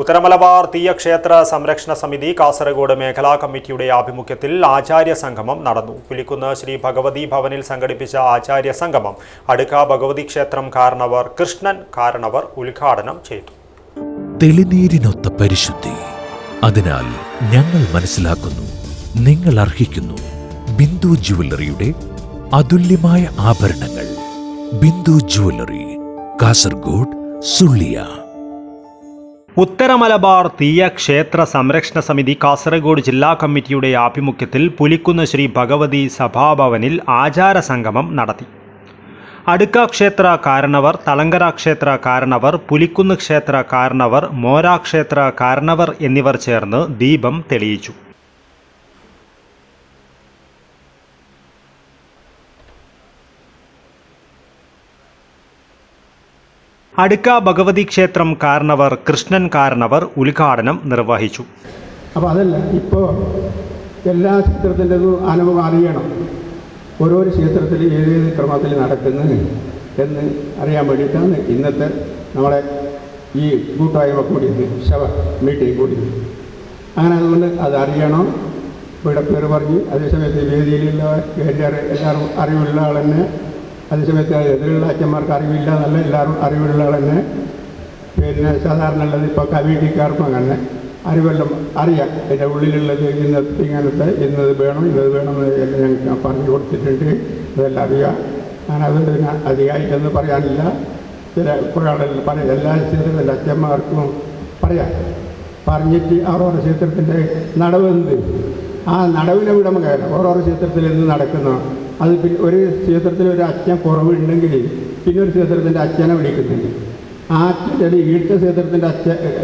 ഉത്തരമലബാർ തീയക്ഷേത്ര സംരക്ഷണ സമിതി കാസർഗോഡ് മേഖലാ കമ്മിറ്റിയുടെ ആഭിമുഖ്യത്തിൽ ആചാര്യ സംഗമം നടന്നു. പുലിക്കുന്ന് ശ്രീ ഭഗവതി ഭവനിൽ സംഘടിപ്പിച്ച ആചാര്യ സംഗമം അടുക്ക ഭഗവതി ക്ഷേത്രം കാരണവർ കൃഷ്ണൻ കാരണവർ ഉദ്ഘാടനം ചെയ്തു. തെളിനീരിനൊത്ത പരിശുദ്ധി, അതിനാൽ ഞങ്ങൾ മനസ്സിലാക്കുന്നു, നിങ്ങൾ അർഹിക്കുന്നു. ബിന്ദു ജുവല്ലറിയുടെ അതുല്യമായ ആഭരണങ്ങൾ. ബിന്ദു ജുവല്ലറി, കാസർഗോഡ്, സുള്ളിയ. ഉത്തരമലബാർ തീയക്ഷേത്ര സംരക്ഷണ സമിതി കാസർഗോഡ് ജില്ലാ കമ്മിറ്റിയുടെ ആഭിമുഖ്യത്തിൽ പുലിക്കുന്ന് ശ്രീ ഭഗവതി സഭാഭവനിൽ ആചാര സംഗമം നടത്തി. അടുക്ക ക്ഷേത്ര കാരണവർ, തളങ്കര ക്ഷേത്ര കാരണവർ, പുലിക്കുന്ന് ക്ഷേത്ര കാരണവർ, മോര ക്ഷേത്ര കാരണവർ എന്നിവർ ചേർന്ന് ദീപം തെളിയിച്ചു. അടുക്ക ഭഗവതി ക്ഷേത്രം കാരണവർ കൃഷ്ണൻ കാരണവർ ഉദ്ഘാടനം നിർവഹിച്ചു. അപ്പോൾ അതല്ല, ഇപ്പോൾ എല്ലാ ക്ഷേത്രത്തിൻ്റെ അനുഭവം അറിയണം. ഓരോരോ ക്ഷേത്രത്തിൽ ഏത് ക്രമത്തിൽ നടക്കുന്നത് എന്ന് അറിയാൻ വേണ്ടിയിട്ടാണ് ഇന്നത്തെ നമ്മളെ ഈ കൂട്ടായ്മ കൂടിയത്, മീറ്റിംഗ് കൂടിയത്. അങ്ങനെ അതുകൊണ്ട് അതറിയണം. ഇവിടെ പേര് പറഞ്ഞ് അതേസമയത്ത് വേദിയിലുള്ള എല്ലാവരും അറിവുള്ള ആൾ തന്നെ, അതേസമയത്ത് എതിരുള്ള അച്ഛന്മാർക്ക് അറിവില്ല എന്നല്ല, എല്ലാവരും അറിവുള്ള ആൾ തന്നെ. പിന്നെ സാധാരണ ഉള്ളത് ഇപ്പോൾ കമ്മിറ്റിക്കാർക്കും അങ്ങനെ അറിവെല്ലാം അറിയാം. എൻ്റെ ഉള്ളിലുള്ളത് ഇങ്ങനത്തെ ഇന്നത് വേണം എല്ലാം ഞാൻ പറഞ്ഞു കൊടുത്തിട്ടുണ്ട്, അതെല്ലാം അറിയാം. അങ്ങനെ അതുകൊണ്ട് പിന്നെ അധികമായിട്ടൊന്നും പറയാനില്ല. ചില കുറേ ആളെല്ലാം പറയാം, എല്ലാ ക്ഷേത്രത്തിൻ്റെ അച്ഛന്മാർക്കും പറയാം. പറഞ്ഞിട്ട് ഓരോരോ ക്ഷേത്രത്തിൻ്റെ നടവെന്ത്, ആ നടവിനെ വിടം കയറാം. ഓരോരോ ക്ഷേത്രത്തിൽ എന്ത് നടക്കുന്നോ അത്. പിന്നെ ഒരു ക്ഷേത്രത്തിൽ ഒരു അച്ഛൻ കുറവുണ്ടെങ്കിൽ പിന്നെ ഒരു ക്ഷേത്രത്തിൻ്റെ അച്ഛനെ വിളിക്കുന്നുണ്ട്. ആ അച്ഛൻ ഈട്ട ക്ഷേത്രത്തിൻ്റെ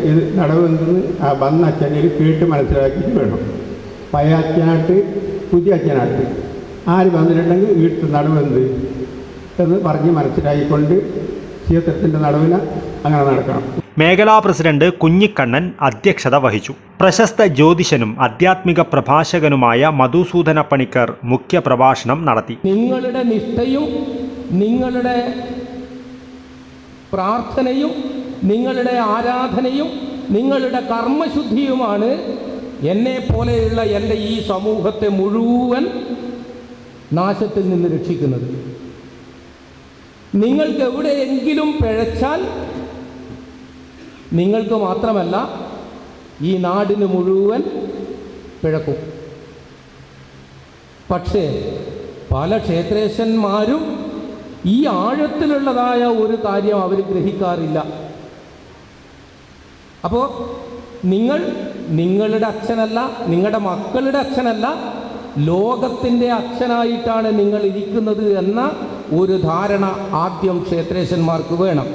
ഇത് നടവെന്തെന്ന് ആ വന്ന അച്ഛനിൽ കേട്ട് മനസ്സിലാക്കിയിട്ട് വേണം. പഴയ അച്ഛനായിട്ട് പുതിയ അച്ഛനായിട്ട് ആര് വന്നിട്ടുണ്ടെങ്കിൽ ഈട്ട് നടവെന്ത് എന്ന് പറഞ്ഞ് മനസ്സിലാക്കിക്കൊണ്ട് ക്ഷേത്രത്തിൻ്റെ നടവിനെ അങ്ങനെ നടക്കണം. മേഖലാ പ്രസിഡന്റ് കുഞ്ഞിക്കണ്ണൻ അധ്യക്ഷത വഹിച്ചു. പ്രശസ്ത ജ്യോതിഷനും ആധ്യാത്മിക പ്രഭാഷകനുമായ മധുസൂദന പണിക്കർ മുഖ്യ പ്രഭാഷണം നടത്തി. നിങ്ങളുടെ നിഷ്ഠയും നിങ്ങളുടെ പ്രാർത്ഥനയും നിങ്ങളുടെ ആരാധനയും നിങ്ങളുടെ കർമ്മശുദ്ധിയുമാണ് എന്നെ പോലെയുള്ള എൻ്റെ ഈ സമൂഹത്തെ മുഴുവൻ നാശത്തിൽ നിന്ന് രക്ഷിക്കുന്നത്. നിങ്ങൾക്ക് എവിടെയെങ്കിലും പിഴച്ചാൽ നിങ്ങൾക്ക് മാത്രമല്ല ഈ നാടിന് മുഴുവൻ പിഴക്കും. പക്ഷേ പല ക്ഷേത്രേശന്മാരും ഈ ആഴത്തിലുള്ളതായ ഒരു കാര്യം അവർ ഗ്രഹിക്കാറില്ല. അപ്പോൾ നിങ്ങൾ നിങ്ങളുടെ അച്ഛനല്ല, നിങ്ങളുടെ മക്കളുടെ അച്ഛനല്ല, ലോകത്തിൻ്റെ അച്ഛനായിട്ടാണ് നിങ്ങൾ ഇരിക്കുന്നത് എന്ന ഒരു ധാരണ ആദ്യം ക്ഷേത്രേശന്മാർക്ക് വേണം.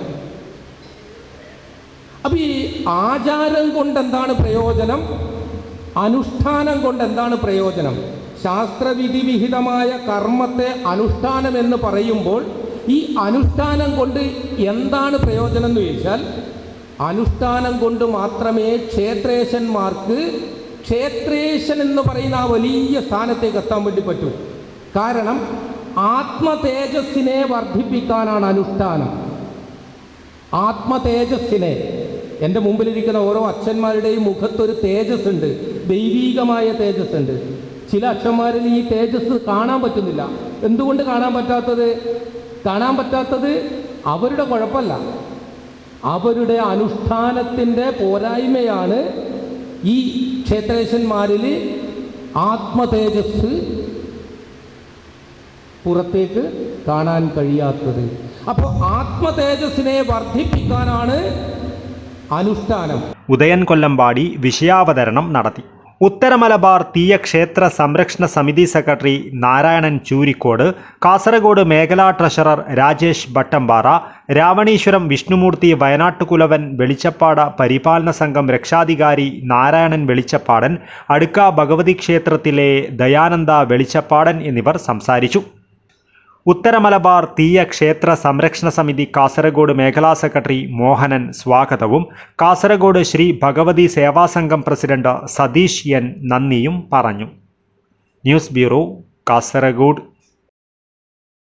അപ്പോൾ ഈ ആചാരം കൊണ്ടെന്താണ് പ്രയോജനം, അനുഷ്ഠാനം കൊണ്ടെന്താണ് പ്രയോജനം? ശാസ്ത്രവിധി വിഹിതമായ കർമ്മത്തെ അനുഷ്ഠാനം എന്ന് പറയുമ്പോൾ ഈ അനുഷ്ഠാനം കൊണ്ട് എന്താണ് പ്രയോജനം എന്ന് ചോദിച്ചാൽ, അനുഷ്ഠാനം കൊണ്ട് മാത്രമേ ക്ഷേത്രേശന്മാർക്ക് ക്ഷേത്രേശൻ എന്ന് പറയുന്ന ആ വലിയ സ്ഥാനത്തേക്ക് എത്താൻ വേണ്ടി പറ്റൂ. കാരണം ആത്മതേജസ്സിനെ വർദ്ധിപ്പിക്കാനാണ് അനുഷ്ഠാനം. ആത്മതേജസ്സിനെ, എൻ്റെ മുമ്പിലിരിക്കുന്ന ഓരോ അച്ഛന്മാരുടെയും മുഖത്തൊരു തേജസ് ഉണ്ട്, ദൈവീകമായ തേജസ് ഉണ്ട്. ചില അച്ഛന്മാരിൽ ഈ തേജസ് കാണാൻ പറ്റുന്നില്ല. എന്തുകൊണ്ട് കാണാൻ പറ്റാത്തത് അവരുടെ കുഴപ്പമല്ല, അവരുടെ അനുഷ്ഠാനത്തിൻ്റെ പോരായ്മയാണ് ഈ ക്ഷേത്രേശന്മാരിൽ ആത്മതേജസ് പുറത്തേക്ക് കാണാൻ കഴിയാത്തത്. അപ്പോൾ ആത്മതേജസ്സിനെ വർദ്ധിപ്പിക്കാനാണ് അനുഷ്ഠാനം. ഉദയൻ കൊല്ലമ്പാടി വിഷയാവതരണം നടത്തി. ഉത്തരമലബാർ തീയക്ഷേത്ര സംരക്ഷണ സമിതി സെക്രട്ടറി നാരായണൻ ചൂരിക്കോട്, കാസർഗോഡ് മേഖലാ ട്രഷറർ രാജേഷ് ഭട്ടമ്പാറ, രാവണീശ്വരം വിഷ്ണുമൂർത്തി വയനാട്ടുകുലവൻ വെളിച്ചപ്പാട പരിപാലന സംഘം രക്ഷാധികാരി നാരായണൻ വെളിച്ചപ്പാടൻ, അടുക്ക ഭഗവതി ക്ഷേത്രത്തിലെ ദയാനന്ദ വെളിച്ചപ്പാടൻ എന്നിവർ സംസാരിച്ചു. ഉത്തരമലബാർ തീയക്ഷേത്ര സംരക്ഷണ സമിതി കാസർഗോഡ് മേഖലാ സെക്രട്ടറി മോഹനൻ സ്വാഗതവും കാസർഗോഡ് ശ്രീ ഭഗവതി സേവാസംഘം പ്രസിഡന്റ് സതീഷ് എൻ നന്ദിയും പറഞ്ഞു. News bureau, Kasaragod.